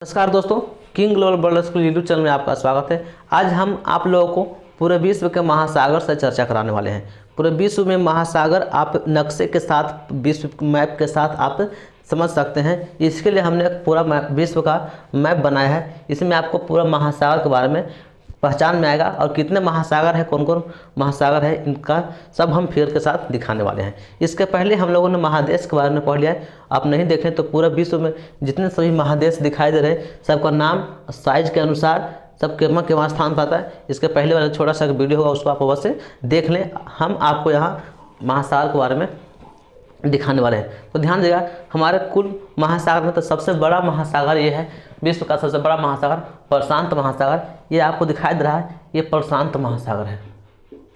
नमस्कार दोस्तों, king global world school YouTube channel में आपका स्वागत है। आज हम आप लोगों को पूरे विश्व के महासागर से चर्चा कराने वाले हैं। पूरे विश्व में महासागर आप नक्शे के साथ, विश्व मैप के साथ आप समझ सकते हैं। इसके लिए हमने एक पूरा विश्व का मैप बनाया है। इसमें आपको पूरा महासागर के बारे में पहचान में आएगा और कितने महासागर है, कौन कौन महासागर है, इनका सब हम फिगर के साथ दिखाने वाले हैं। इसके पहले हम लोगों ने महादेश के बारे में पढ़ लिया है। आप नहीं देखें तो पूरा विश्व में जितने सभी महादेश दिखाई दे रहे हैं, सबका नाम साइज के अनुसार सब केवल स्थान पाता है। इसके पहले वाला छोटा सा वीडियो होगा, उसको आप अवश्य देख लें। हम आपको यहाँ महासागर के बारे में दिखाने वाले हैं, तो ध्यान देगा। हमारे कुल महासागर में तो सबसे बड़ा महासागर ये है, विश्व का सबसे बड़ा महासागर प्रशांत महासागर। ये आपको दिखाई दे रहा है, ये प्रशांत महासागर है।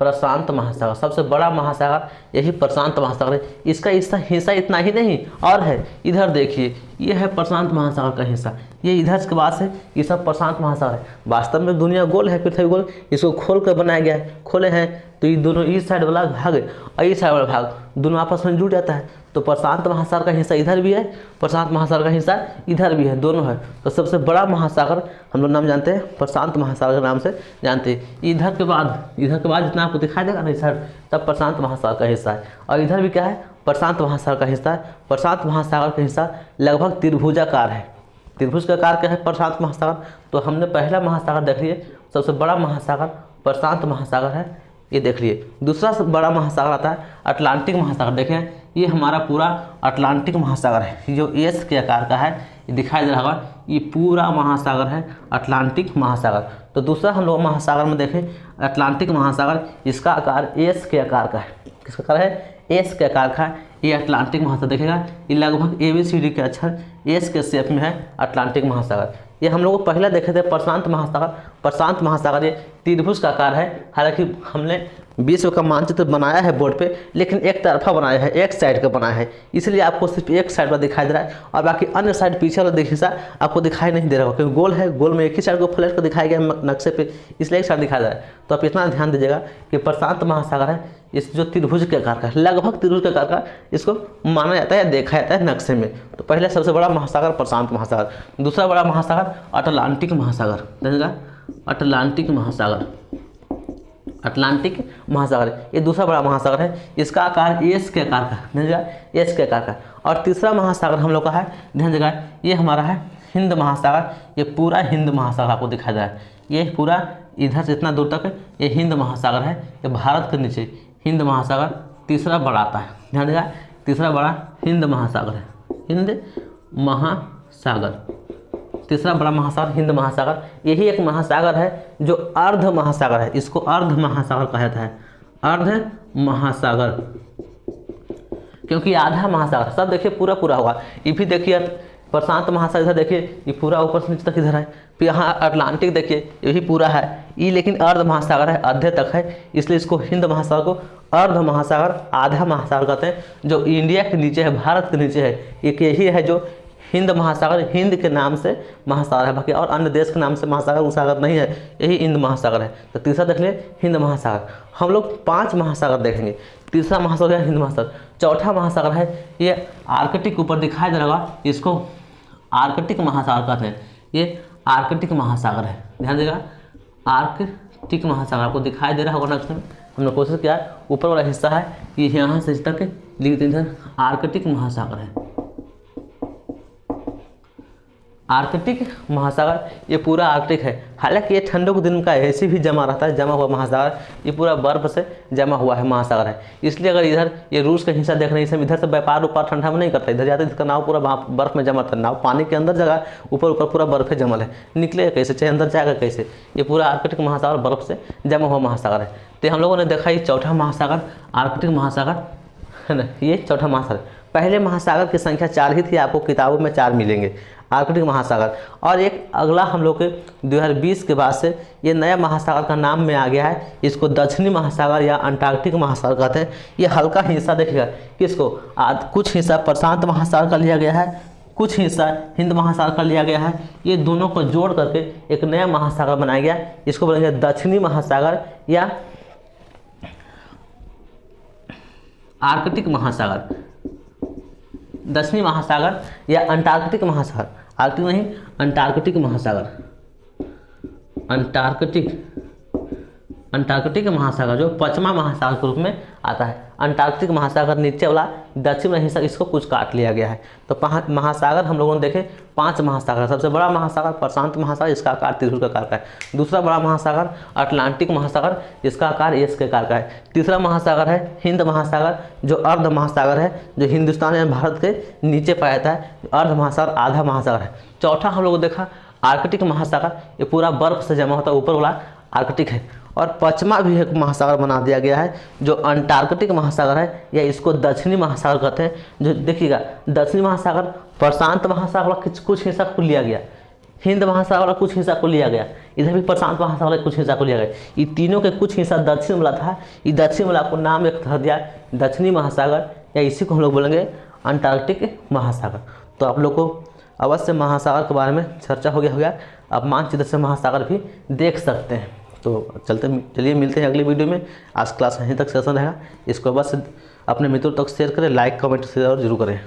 प्रशांत महासागर सबसे बड़ा महासागर यही प्रशांत महासागर है। इसका हिस्सा इतना ही नहीं और है, इधर देखिए, ये है प्रशांत महासागर का हिस्सा, ये इधर के पास है, ये सब प्रशांत महासागर है। वास्तव में दुनिया गोल है, पृथ्वी गोल, इसको खोल कर बनाया गया है। खोले हैं तो ये दोनों इस साइड वाला भाग और इस साइड वाला भाग दोनों आपस में जुड़ जाता है। तो प्रशांत महासागर का हिस्सा इधर भी है, प्रशांत महासागर का हिस्सा इधर भी है, दोनों है। तो सबसे बड़ा महासागर हम लोग नाम जानते हैं, प्रशांत महासागर के नाम से जानते हैं। इधर के बाद जितना आपको दिखाई देगा ना, इधर सब प्रशांत महासागर का हिस्सा है। और इधर भी क्या है, प्रशांत महासागर का हिस्सा है। प्रशांत महासागर का हिस्सा लगभग त्रिभुजाकार है। त्रिभुज का आकार क्या है प्रशांत महासागर? तो हमने पहला महासागर देख लिए, सबसे बड़ा महासागर प्रशांत महासागर है, ये देख लिए। दूसरा बड़ा महासागर आता है अटलांटिक महासागर। देखें, ये हमारा पूरा अटलांटिक महासागर है, जो एस के आकार का है, ये दिखाई दे रहा होगा, ये पूरा महासागर है अटलांटिक महासागर। तो दूसरा हम लोग महासागर में देखें अटलांटिक महासागर, इसका आकार एस के आकार का है। किसका आकार है? एस के आकार का है। ये अटलांटिक महासागर देखेगा, ये लगभग ABCD के अक्षर एस के शेप में है अटलांटिक महासागर। ये हम लोग पहले देखे थे प्रशांत महासागर। प्रशांत महासागर ये त्रिभुज का आकार है। हालांकि हमने विश्व का मानचित्र बनाया है बोर्ड पे, लेकिन एक तरफा बनाया है, एक साइड का बनाया है, इसलिए आपको सिर्फ एक साइड पर दिखाई दे रहा है और बाकी अन्य साइड पीछे वाला हिस्सा आपको दिखाई नहीं दे रहा होगा, क्योंकि गोल है, गोल में एक ही साइड को फ्लैट कर दिखाया गया नक्शे पे, इसलिए एक साइड दिखाई दे रहा है। तो आप इतना ध्यान दीजिएगा कि प्रशांत महासागर है, इस जो त्रिभुज के आकार का, लगभग त्रिभुज के आकार का इसको माना जाता है या देखा जाता है नक्शे में। तो पहले सबसे बड़ा महासागर प्रशांत महासागर। दूसरा बड़ा महासागर अटलांटिक महासागर, देखिएगा अटलांटिक महासागर। अटलांटिक महासागर ये दूसरा बड़ा महासागर है, इसका आकार एस के आकार का, ध्यान देगा, एस के आकार का। और तीसरा महासागर हम लोग का है, ध्यान देगा, ये हमारा है हिंद महासागर। ये पूरा हिंद महासागर आपको दिखाई दे रहा है, ये पूरा इधर से इतना दूर तक ये हिंद महासागर है। ये भारत के नीचे हिंद महासागर तीसरा बड़ा आता है, ध्यान देगा, तीसरा बड़ा हिंद महासागर है, हिंद महासागर। तीसरा बड़ा महासागर हिंद महासागर। यही एक महासागर है जो अर्ध महासागर है, इसको अर्ध महासागर कहा जाता है, अर्ध महासागर, क्योंकि आधा महासागर सब देखिए पूरा पूरा होगा। ये भी देखिए प्रशांत महासागर, इधर देखिए ये पूरा ऊपर से नीचे तक इधर है। फिर यहाँ अटलांटिक देखिए, ये भी पूरा है, ये लेकिन अर्ध महासागर है, आधे तक है, इसलिए इसको हिंद महासागर को अर्ध महासागर, आधा महासागर कहते हैं। जो इंडिया के नीचे है, भारत के नीचे है, एक यही है जो हिंद महासागर, हिंद के नाम से महासागर है, बाकी और अन्य देश के नाम से महासागर उसागर नहीं है, यही हिंद महासागर है। तो तीसरा देख ले हिंद महासागर। हम लोग 5 महासागर देखेंगे। तीसरा महासागर है हिंद महासागर। चौथा महासागर है ये आर्कटिक, ऊपर दिखाई दे रहा होगा, इसको आर्कटिक महासागर कहते हैं, ये आर्कटिक महासागर है, ध्यान देगा, आर्कटिक महासागर आपको दिखाई दे रहा होगा नक्शे में। हमने कोशिश किया, ऊपर वाला हिस्सा है ये यहाँ से इस तक लिखते इधर आर्कटिक महासागर है, आर्कटिक महासागर। ये पूरा आर्कटिक है। हालांकि ये ठंडों के दिन का ऐसे भी जमा रहता है, जमा हुआ महासागर, ये पूरा बर्फ से जमा हुआ है महासागर है। इसलिए अगर इधर ये रूस का हिस्सा देख रहे हैं, इसमें इधर से व्यापार ऊपर ठंडा में नहीं करता, इधर जाते इसका नाव पूरा बर्फ में जमा था, नाव पानी के अंदर जगह ऊपर पूरा बर्फ जमल है, निकलेगा कैसे, चाहे अंदर जाएगा कैसे? ये पूरा आर्कटिक महासागर बर्फ से जमा हुआ महासागर है। तो हम लोगों ने देखा ये चौथा महासागर आर्कटिक महासागर है ना, ये चौथा महासागर। पहले महासागर की संख्या 4 ही थी, आपको किताबों में 4 मिलेंगे, आर्कटिक महासागर। और एक अगला हम लोग के 2020 के बाद से ये नया महासागर का नाम में आ गया है, इसको दक्षिणी महासागर या अंटार्कटिक महासागर कहते हैं। ये हल्का हिस्सा देखिएगा, किसको कुछ हिस्सा प्रशांत महासागर का लिया गया है, कुछ हिस्सा हिंद महासागर का लिया गया है, ये दोनों को जोड़ करके एक नया महासागर बनाया गया, इसको बोलेंगे दक्षिणी महासागर या आर्कटिक महासागर, दक्षिणी महासागर या अंटार्कटिक महासागर। आर्कटिक नहीं, अंटार्कटिक महासागर, अंटार्कटिक महासागर जो पश्चिमा महासागर के रूप में आता है। अंटार्कटिक महासागर नीचे वाला दक्षिण हिस्सा इसको कुछ काट लिया गया है। तो महासागर हम लोगों ने देखे 5 महासागर। सबसे बड़ा महासागर प्रशांत महासागर, इसका आकार त्रिभुज के आकार का है। दूसरा बड़ा महासागर अटलांटिक महासागर, जिसका आकार एस के आकार का है। तीसरा महासागर है हिंद महासागर, जो अर्ध महासागर है, जो हिंदुस्तान या भारत के नीचे पाया जाता है। अर्ध महासागर आधा महासागर है। चौथा हम लोग देखा आर्कटिक महासागर, ये पूरा बर्फ से जमा होता है, ऊपर वाला आर्कटिक है। और पश्चिमा भी एक महासागर बना दिया गया है जो अंटार्कटिक महासागर है, या इसको दक्षिणी महासागर कहते हैं। जो देखिएगा दक्षिणी महासागर प्रशांत महासागर वाला कुछ हिस्सा को लिया गया, हिंद महासागर वाला कुछ हिस्सा को लिया गया, इधर भी प्रशांत महासागर वाले कुछ हिस्सा को लिया गया। ये तीनों के कुछ हिस्सा दक्षिण वाला था। ये दक्षिण वाला को नाम एक धर दिया दक्षिणी महासागर, या इसी को हम लोग बोलेंगे अंटार्कटिक महासागर। तो आप लोग को अवश्य महासागर के बारे में चर्चा हो गया। आप मानचित्र से महासागर भी देख सकते हैं। तो चलिए मिलते हैं अगली वीडियो में। आज क्लास यहीं तक सेशन रहेगा। इसको बस अपने मित्रों तक शेयर करें, लाइक कमेंट शेयर जरूर करें।